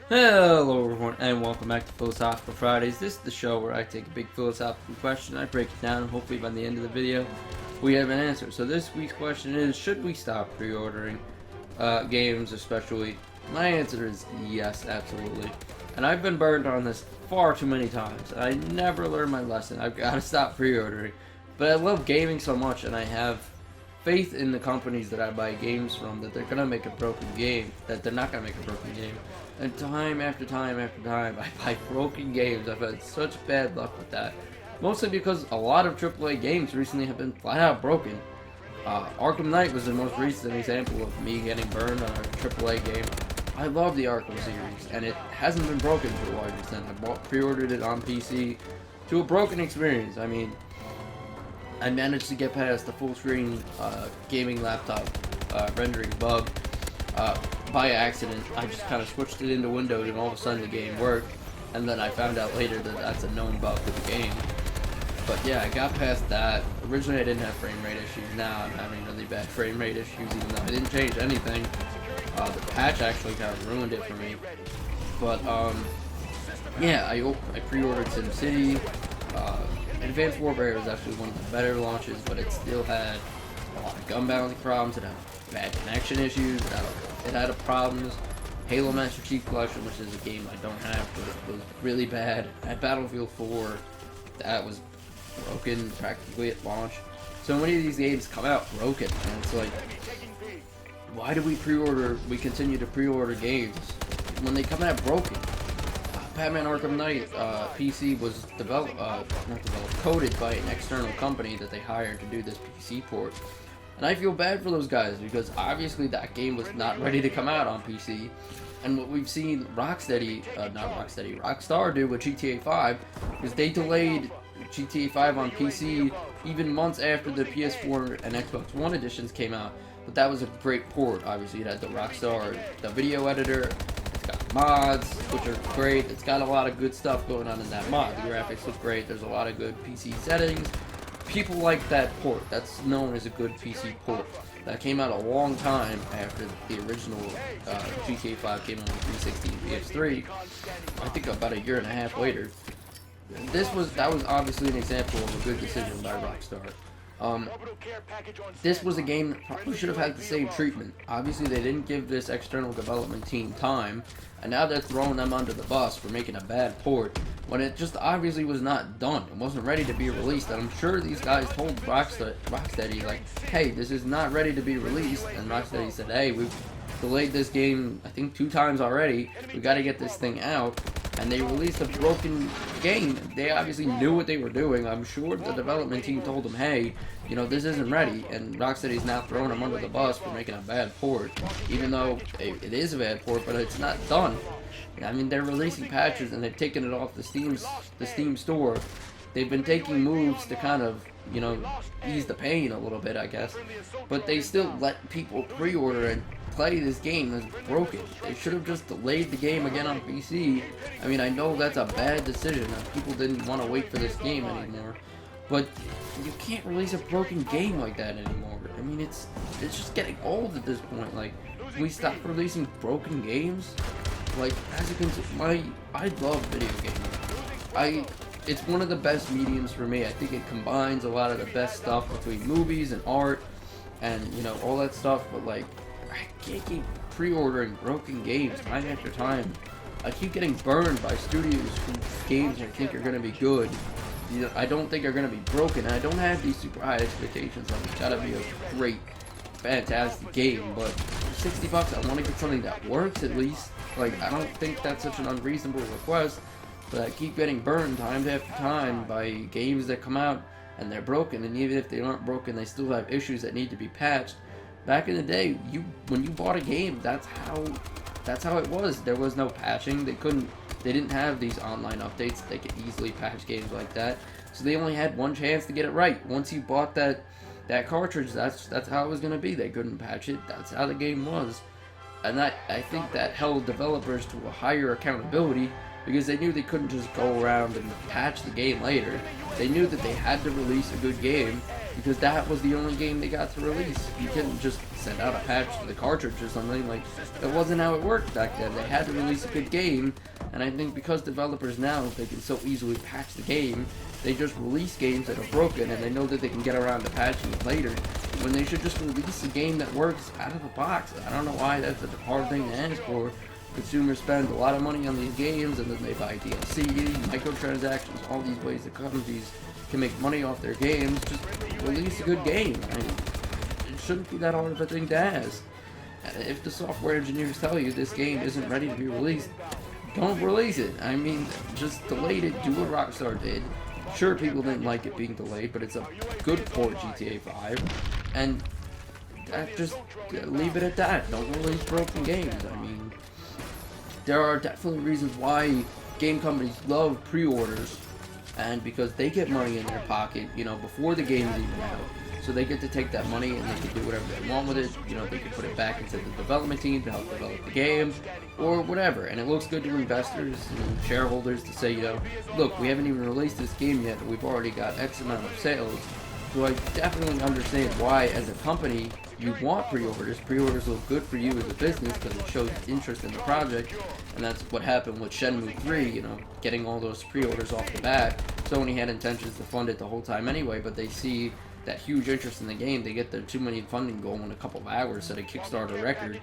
Hello everyone and welcome back to Philosophical Fridays. This is the show where I take a big philosophical question, I break it down, and hopefully by the end of the video we have an answer. So this week's question is, should we stop pre-ordering games especially? My answer is yes, absolutely. And I've been burned on this far too many times. I never learned my lesson. I've got to stop pre-ordering. But I love gaming so much, and I have faith in the companies that I buy games from that they're going to make a broken game, that they're not going to make a broken game. And time after time after time, I buy broken games. I've had such bad luck with that. Mostly because a lot of AAA games recently have been flat out broken. Arkham Knight was the most recent example of me getting burned on a AAA game. I love the Arkham series, and it hasn't been broken to a large extent. I pre-ordered it on PC to a broken experience. I mean, I managed to get past the full screen gaming laptop rendering bug by accident. I just kind of switched it into Windows and all of a sudden the game worked, and then I found out later that that's a known bug with the game. But yeah, I got past that. Originally I didn't have frame rate issues. Now I'm having really bad frame rate issues even though I didn't change anything. The patch actually kind of ruined it for me. But yeah, I pre-ordered SimCity. Advanced Warfare was actually one of the better launches, but it still had a lot of gun balancing problems. It had bad connection issues. It had problems. Halo Master Chief Collection, which is a game I don't have, was really bad. At Battlefield 4, that was broken practically at launch. So many of these games come out broken, and it's like, why do we continue to pre-order games when they come out broken? Batman Arkham Knight PC was coded by an external company that they hired to do this PC port. And I feel bad for those guys because obviously that game was not ready to come out on PC. And what we've seen Rockstar do with GTA 5 is they delayed GTA 5 on PC even months after the PS4 and Xbox One editions came out. But that was a great port. Obviously it had the video editor. Got mods, which are great. It's got a lot of good stuff going on in that mod. The graphics look great. There's a lot of good PC settings. People like that port. That's known as a good PC port. That came out a long time after the original GTA 5 came out on 360 and PS3. I think about a year and a half later. That was obviously an example of a good decision by Rockstar. This was a game that probably should have had the same treatment. Obviously, they didn't give this external development team time, and now they're throwing them under the bus for making a bad port when it just obviously was not done. It wasn't ready to be released, and I'm sure these guys told Rocksteady, like, hey, this is not ready to be released, and Rocksteady said, hey, we've delayed this game, I think 2 times already, we gotta get this thing out. And they released a broken game. They obviously knew what they were doing. I'm sure the development team told them, hey, this isn't ready. And Rocksteady's now throwing them under the bus for making a bad port. Even though it is a bad port, but it's not done. I mean, they're releasing patches and they've taken it off the Steam store. They've been taking moves to kind of, ease the pain a little bit, I guess. But they still let people pre-order and play this game that's broken. They should have just delayed the game again on PC. I mean, I know that's a bad decision. People didn't want to wait for this game anymore. But you can't release a broken game like that anymore. I mean, it's just getting old at this point. Like, can we stop releasing broken games? Like, as you can see, I love video games. It's one of the best mediums for me. I think it combines a lot of the best stuff between movies and art and, all that stuff. But, like, I can't keep pre-ordering broken games time after time. I keep getting burned by studios whose games I think are going to be good. I don't think are going to be broken. I don't have these super high expectations of it's got to be a great, fantastic game. But for $60, I want to get something that works at least. Like, I don't think that's such an unreasonable request. But I keep getting burned time after time by games that come out and they're broken. And even if they aren't broken, they still have issues that need to be patched. Back in the day, when you bought a game, that's how it was. There was no patching. They didn't have these online updates. They could easily patch games like that. So they only had one chance to get it right. Once you bought that cartridge, that's how it was gonna be. They couldn't patch it. That's how the game was. And I think that held developers to a higher accountability, because they knew they couldn't just go around and patch the game later. They knew that they had to release a good game, because that was the only game they got to release. You couldn't just send out a patch to the cartridge or something. Like, that wasn't how it worked back then. They had to release a good game, and I think because developers now, they can so easily patch the game, they just release games that are broken, and they know that they can get around to patching it later, when they should just release a game that works out of the box. I don't know why that's a hard thing to ask for. Consumers spend a lot of money on these games, and then they buy DLC, microtransactions, all these ways that companies can make money off their games. Just release a good game. I mean, it shouldn't be that hard of a thing to ask. If the software engineers tell you this game isn't ready to be released, don't release it. I mean, just delay it, do what Rockstar did. Sure, people didn't like it being delayed, but it's a good port, GTA 5, and just leave it at that. Don't release broken games. I mean, there are definitely reasons why game companies love pre-orders, and because they get money in their pocket, you know, before the game is even out. So they get to take that money and they can do whatever they want with it. You know, they can put it back into the development team to help develop the game, or whatever. And it looks good to investors and shareholders to say, you know, look, we haven't even released this game yet, but we've already got X amount of sales. So I definitely understand why, as a company, you want pre-orders. Pre-orders look good for you as a business because it shows interest in the project, and that's what happened with Shenmue 3, you know, getting all those pre-orders off the bat. Sony had intentions to fund it the whole time anyway, but they see that huge interest in the game. They get their 2 million funding goal in a couple of hours, set a Kickstarter record,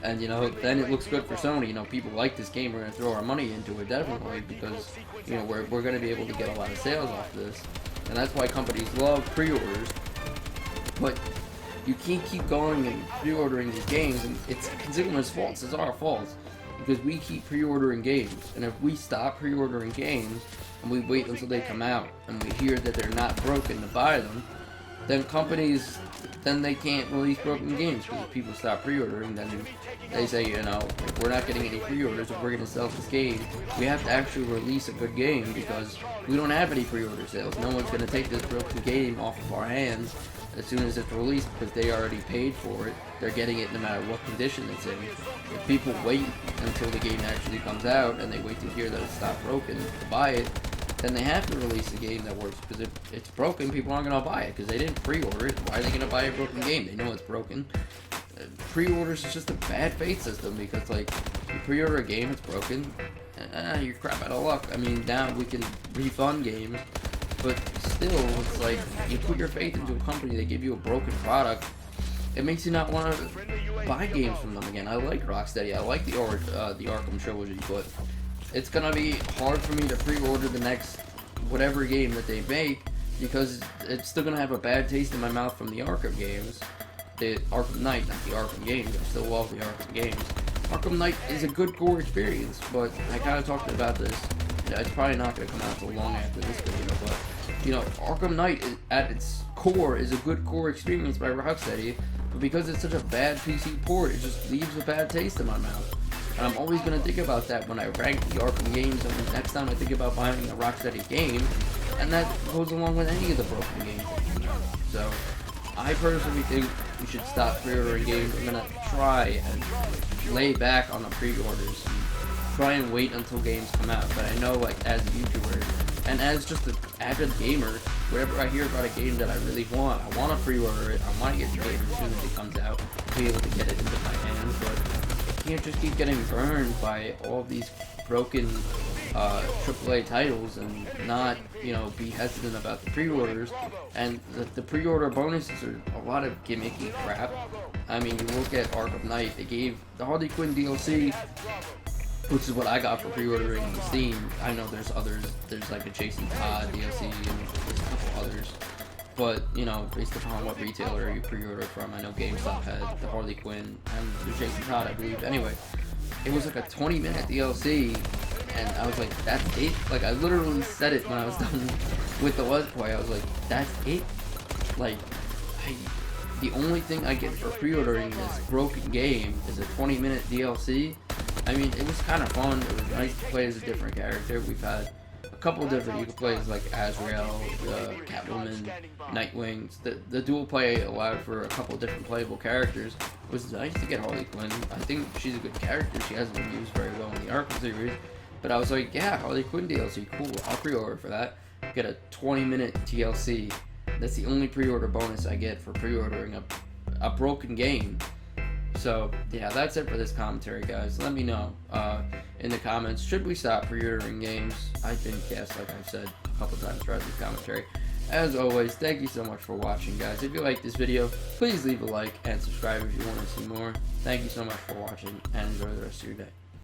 and you know, then it looks good for Sony. You know, people like this game, we're going to throw our money into it definitely, because, you know, we're going to be able to get a lot of sales off this. And that's why companies love pre-orders. But you can't keep going and pre-ordering these games, and it's consumers' faults. It's our fault, because we keep pre-ordering games. And if we stop pre-ordering games and we wait until they come out and we hear that they're not broken to buy them, then companies, then they can't release broken games, because if people stop pre-ordering, then they say, you know, if we're not getting any pre-orders, if we're going to sell this game, we have to actually release a good game, because we don't have any pre-order sales. No one's going to take this broken game off of our hands as soon as it's released, because they already paid for it. They're getting it no matter what condition it's in. If people wait until the game actually comes out and they wait to hear that it's not broken to buy it, then they have to release a game that works, because if it's broken, people aren't going to buy it, because they didn't pre-order it. Why are they going to buy a broken game? They know it's broken. Pre-orders is just a bad faith system, because, like, you pre-order a game, it's broken, you're crap out of luck. I mean, now we can refund games, but still, it's like, you put your faith into a company, they give you a broken product, it makes you not want to buy games from them again. I like Rocksteady, I like the Arkham trilogy, but it's gonna be hard for me to pre-order the next whatever game that they make, because it's still gonna have a bad taste in my mouth from the Arkham games. The Arkham Knight, not the Arkham games. I still love the Arkham games. Arkham Knight is a good core experience, but I kind of talked about this. It's probably not gonna come out until long after this video, but you know, Arkham Knight at its core is a good core experience by Rocksteady, but because it's such a bad PC port, it just leaves a bad taste in my mouth. And I'm always going to think about that when I rank the Arkham games, and the next time I think about buying a Rocksteady game, and that goes along with any of the broken games. So, I personally think we should stop pre-ordering games. I'm going to try and lay back on the pre-orders, and try and wait until games come out. But I know, like, as a YouTuber, and as just an avid gamer, whenever I hear about a game that I really want, I want to pre-order it, I want to get the game as soon as it comes out, to be able to get it into my hands, but can't just keep getting burned by all of these broken AAA titles and not, you know, be hesitant about the pre-orders. And the pre-order bonuses are a lot of gimmicky crap. I mean, you look at Arkham Knight, they gave the Harley Quinn DLC, which is what I got for pre-ordering on Steam. I know there's others, there's like a Jason Todd DLC and there's a couple others. But, you know, based upon what retailer you pre-order from, I know GameStop had the Harley Quinn and the Jason Todd, I believe. Anyway, it was like a 20-minute DLC, and I was like, that's it? Like, I literally said it when I was done with the Let's Play. I was like, that's it? Like, the only thing I get for pre-ordering this broken game is a 20-minute DLC. I mean, it was kind of fun. It was nice to play as a different character. We've had a couple different, you can play as like Azrael, Catwoman, Nightwing. The dual play allowed for a couple different playable characters. It was nice to get Harley Quinn. I think she's a good character. She hasn't been used very well in the Arkham series. But I was like, yeah, Harley Quinn DLC, cool. I'll pre-order for that. Get a 20-minute TLC. That's the only pre-order bonus I get for pre-ordering a broken game. So, yeah, that's it for this commentary, guys. Let me know in the comments, should we stop pre-ordering games? I've been guessed, like I've said a couple times throughout this commentary. As always, thank you so much for watching, guys. If you like this video, please leave a like and subscribe if you want to see more. Thank you so much for watching, and enjoy the rest of your day.